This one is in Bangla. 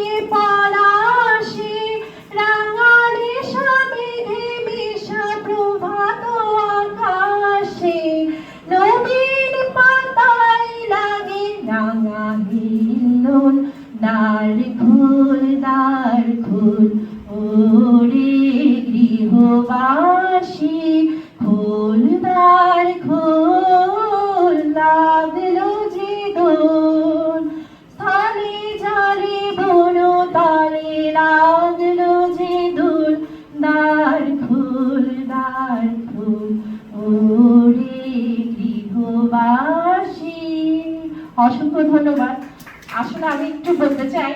লাগে পলাশে, রাঙানে সাবেধে মিশা প্রভাত আকাশে। নদীর পাতায় লাগে রাঙা হিন্দোল, দ্বার খোল ওরে গৃহবাসী, খোল দ্বার খোল, লাগলো যে দোল। স্থলে জলে বন তলে লাগলো যে দোল, দ্বার খোল ওরে গৃহবাসী। অসংখ্য ধন্যবাদ। আসলে আমি একটু বলতে চাই